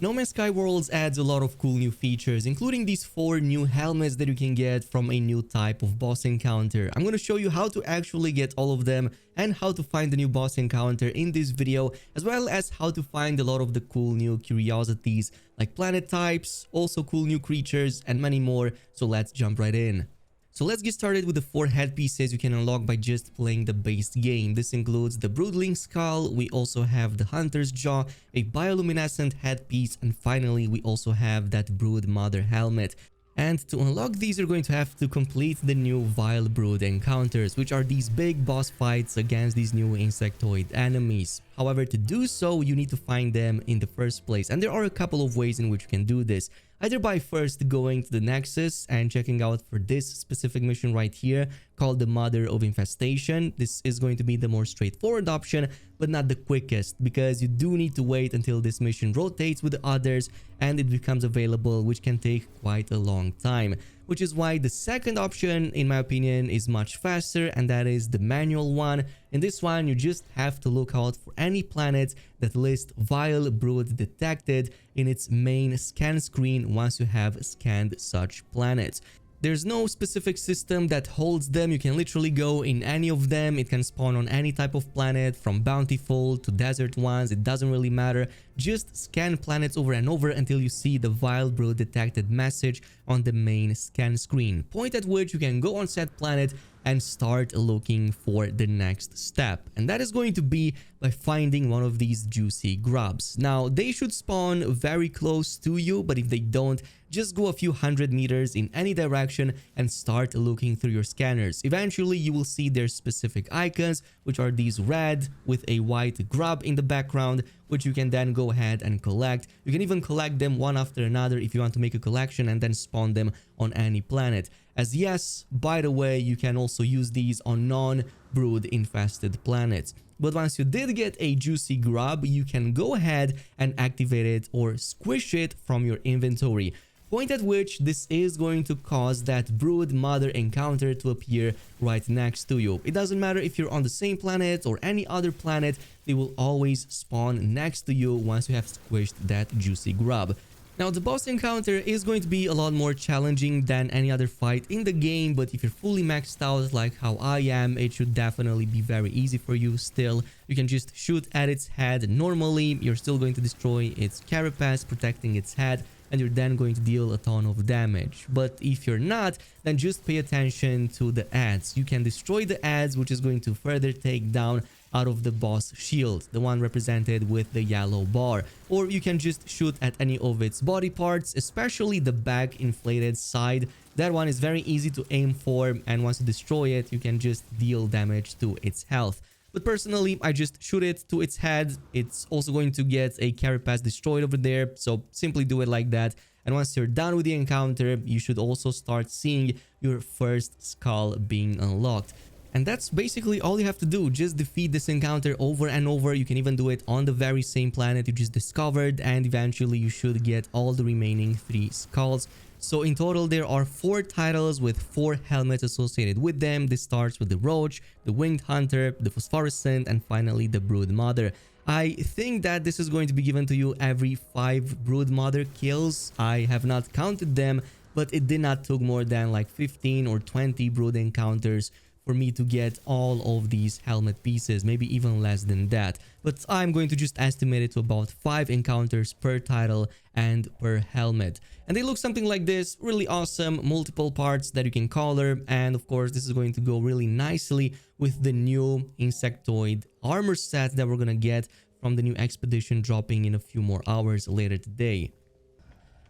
No Man's Sky Worlds adds a lot of cool new features, including these 4 new helmets that you can get from a new type of boss encounter. I'm going to show you how to actually get all of them and how to find the new boss encounter in this video, as well as how to find a lot of the cool new curiosities like planet types, also cool new creatures, and many more. So let's jump right in. So let's get started with the 4 headpieces you can unlock by just playing the base game. This includes the Broodling Skull, we also have the Hunter's Jaw, a bioluminescent headpiece, and finally we also have that Brood Mother helmet. And to unlock these, you're going to have to complete the new Vile Brood encounters, which are these big boss fights against these new insectoid enemies. However, to do so, you need to find them in the first place. And there are a couple of ways in which you can do this. Either by first going to the Nexus and checking out for this specific mission right here called the Mother of Infestation. This is going to be the more straightforward option, but not the quickest, because you do need to wait until this mission rotates with the others and it becomes available, which can take quite a long time. Which is why the second option, in my opinion, is much faster, and that is the manual one. In this one, you just have to look out for any planet that lists Vile Brood detected in its main scan screen once you have scanned such planets. There's no specific system that holds them. You can literally go in any of them. It can spawn on any type of planet, from bountiful to desert ones. It doesn't really matter. Just scan planets over and over until you see the Vile Brood detected message on the main scan screen, point at which you can go on said planet and start looking for the next step. And that is going to be by finding one of these juicy grubs. Now, they should spawn very close to you, but if they don't, just go a few hundred meters in any direction and start looking through your scanners. Eventually, you will see their specific icons, which are these red with a white grub in the background, which you can then go ahead and collect. You can even collect them one after another if you want to make a collection and then spawn them on any planet. As yes, by the way, you can also use these on non-brood infested planets. But once you did get a juicy grub, you can go ahead and activate it or squish it from your inventory. Point at which this is going to cause that Brood Mother encounter to appear right next to you. It doesn't matter if you're on the same planet or any other planet, they will always spawn next to you once you have squished that juicy grub. Now, the boss encounter is going to be a lot more challenging than any other fight in the game, but if you're fully maxed out like how I am, it should definitely be very easy for you still. You can just shoot at its head normally, you're still going to destroy its carapace, protecting its head, and you're then going to deal a ton of damage. But if you're not, then just pay attention to the ads. You can destroy the ads, which is going to further take down out of the boss shield, the one represented with the yellow bar. Or you can just shoot at any of its body parts, especially the back inflated side. That one is very easy to aim for, and once you destroy it, you can just deal damage to its health. But personally, I just shoot it to its head. It's also going to get a carapace destroyed over there, so simply do it like that. And once you're done with the encounter, you should also start seeing your first skull being unlocked. And that's basically all you have to do. Just defeat this encounter over and over. You can even do it on the very same planet you just discovered, and eventually you should get all the remaining 3 skulls. So in total, there are 4 titles with 4 helmets associated with them. This starts with the Roach, the Winged Hunter, the Phosphorescent, and finally the Brood Mother. I think that this is going to be given to you every 5 Brood Mother kills. I have not counted them, but it did not take more than like 15 or 20 Brood encounters for me to get all of these helmet pieces, maybe even less than that. But I'm going to just estimate it to about 5 encounters per title and per helmet. And they look something like this, really awesome, multiple parts that you can color, and of course this is going to go really nicely with the new insectoid armor set that we're gonna get from the new expedition dropping in a few more hours later today.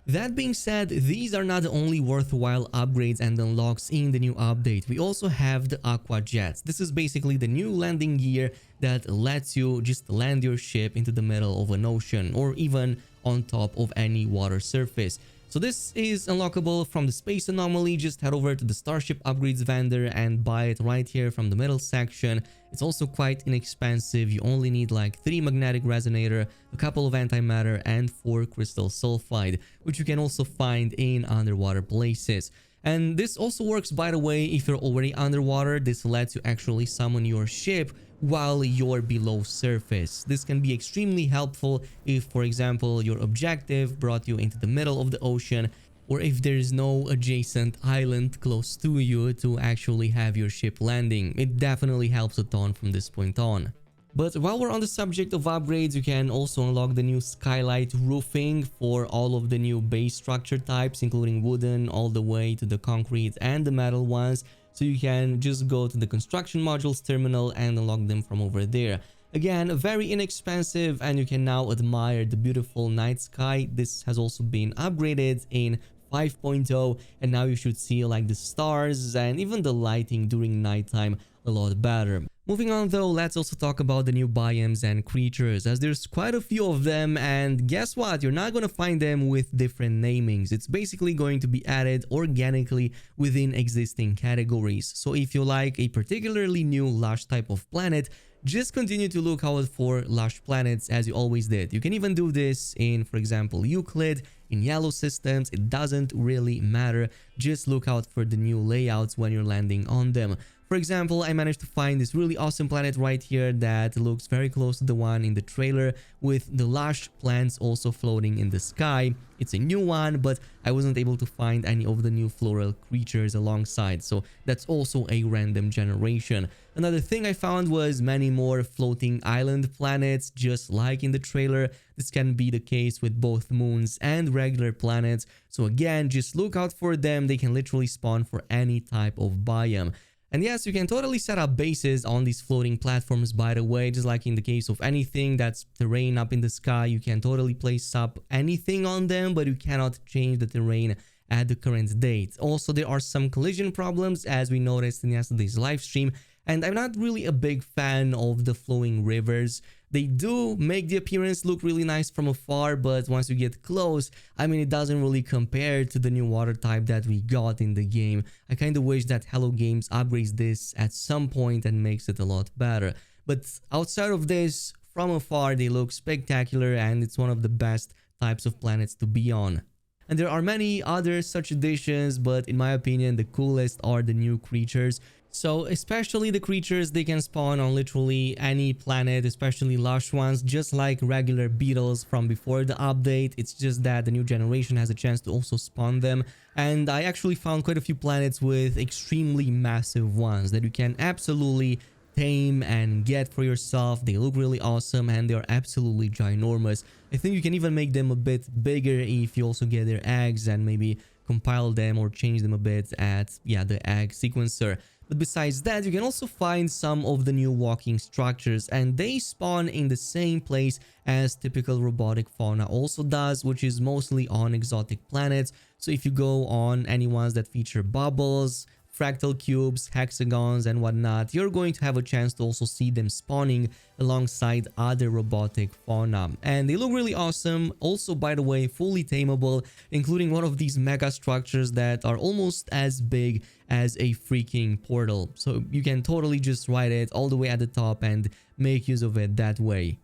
That being said, these are not the only worthwhile upgrades and unlocks in the new update. We also have the Aqua Jets. This is basically the new landing gear that lets you just land your ship into the middle of an ocean or even on top of any water surface. So this is unlockable from the Space Anomaly. Just head over to the Starship Upgrades vendor and buy it right here from the middle section. It's also quite inexpensive. You only need like 3 magnetic resonator, a couple of antimatter, and 4 crystal sulfide, which you can also find in underwater places. And this also works, by the way, if you're already underwater. This lets you actually summon your ship while you're below surface. This can be extremely helpful if, for example, your objective brought you into the middle of the ocean, or if there's no adjacent island close to you to actually have your ship landing. It definitely helps a ton from this point on. But while we're on the subject of upgrades, you can also unlock the new skylight roofing for all of the new base structure types, including wooden all the way to the concrete and the metal ones. So you can just go to the construction modules terminal and unlock them from over there. Again, very inexpensive, and you can now admire the beautiful night sky. This has also been upgraded in 5.0, and now you should see like the stars and even the lighting during nighttime a lot better. Moving on though, let's also talk about the new biomes and creatures, as there's quite a few of them, and guess what? You're not going to find them with different namings. It's basically going to be added organically within existing categories. So if you like a particularly new lush type of planet, just continue to look out for lush planets as you always did. You can even do this in, for example, Euclid, in yellow systems. It doesn't really matter. Just look out for the new layouts when you're landing on them. For example, I managed to find this really awesome planet right here that looks very close to the one in the trailer, with the lush plants also floating in the sky. It's a new one, but I wasn't able to find any of the new floral creatures alongside, so that's also a random generation. Another thing I found was many more floating island planets, just like in the trailer. This can be the case with both moons and regular planets, so again, just look out for them. They can literally spawn for any type of biome. And yes, you can totally set up bases on these floating platforms, by the way, just like in the case of anything that's terrain up in the sky. You can totally place up anything on them, but you cannot change the terrain at the current date. Also, there are some collision problems, as we noticed in yesterday's live stream, and I'm not really a big fan of the flowing rivers. They do make the appearance look really nice from afar, but once you get close, I mean, it doesn't really compare to the new water type that we got in the game. I kind of wish that Hello Games upgrades this at some point and makes it a lot better. But outside of this, from afar, they look spectacular, and it's one of the best types of planets to be on. And there are many other such additions, but in my opinion, the coolest are the new creatures. So especially the creatures, they can spawn on literally any planet, especially lush ones, just like regular beetles from before the update. It's just that the new generation has a chance to also spawn them. And I actually found quite a few planets with extremely massive ones that you can absolutely tame and get for yourself. They look really awesome, and they are absolutely ginormous. I think you can even make them a bit bigger if you also get their eggs and maybe compile them or change them a bit at the egg sequencer. But besides that, you can also find some of the new walking structures, and they spawn in the same place as typical robotic fauna also does, which is mostly on exotic planets. So if you go on any ones that feature bubbles, fractal cubes, hexagons and whatnot, you're going to have a chance to also see them spawning alongside other robotic fauna, and they look really awesome. Also, by the way, fully tameable, including one of these mega structures that are almost as big as a freaking portal, so you can totally just ride it all the way at the top and make use of it that way.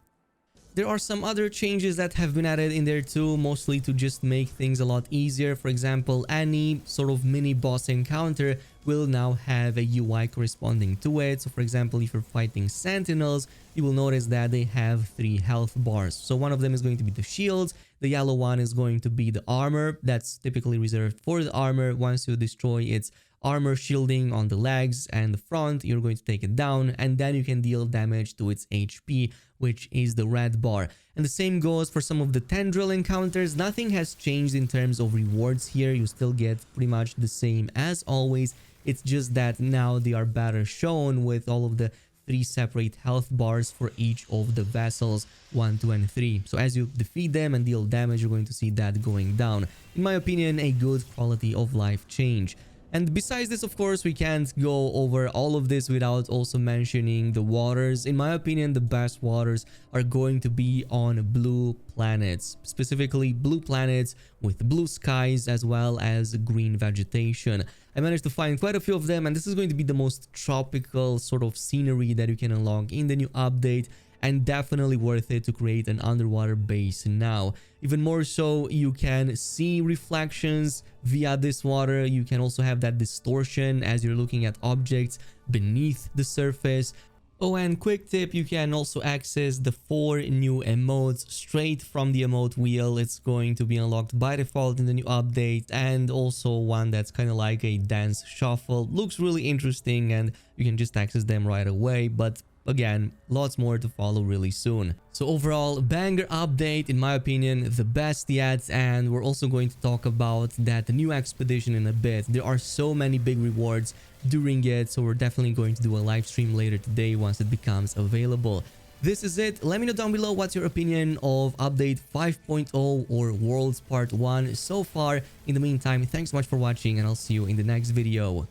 There are some other changes that have been added in there too, mostly to just make things a lot easier. For example, any sort of mini boss encounter will now have a UI corresponding to it. So for example, if you're fighting sentinels, you will notice that they have 3 health bars. So one of them is going to be the shields, the yellow one is going to be the armor. That's typically reserved for the armor. Once you destroy its armor shielding on the legs and the front, you're going to take it down, and then you can deal damage to its HP, which is the red bar. And the same goes for some of the tendril encounters. Nothing has changed in terms of rewards here. You still get pretty much the same as always. It's just that now they are better shown with all of the 3 separate health bars for each of the vessels, 1, 2 and 3. So as you defeat them and deal damage, you're going to see that going down. In my opinion, a good quality of life change. And besides this, of course, we can't go over all of this without also mentioning the waters. In my opinion, the best waters are going to be on blue planets, specifically blue planets with blue skies as well as green vegetation. I managed to find quite a few of them, and this is going to be the most tropical sort of scenery that you can unlock in the new update. and definitely worth it to create an underwater base now. Even more so, you can see reflections via this water. You can also have that distortion as you're looking at objects beneath the surface. Oh, and quick tip, you can also access the 4 new emotes straight from the emote wheel. It's going to be unlocked by default in the new update, and also one that's kind of like a dance shuffle. Looks really interesting and you can just access them right away, but again, lots more to follow really soon. So overall, banger update in my opinion, the best yet, and we're also going to talk about that new expedition in a bit. There are so many big rewards during it, so we're definitely going to do a live stream later today once it becomes available. This is it. Let me know down below what's your opinion of update 5.0 or Worlds Part 1 so far. In the meantime, thanks so much for watching, and I'll see you in the next video.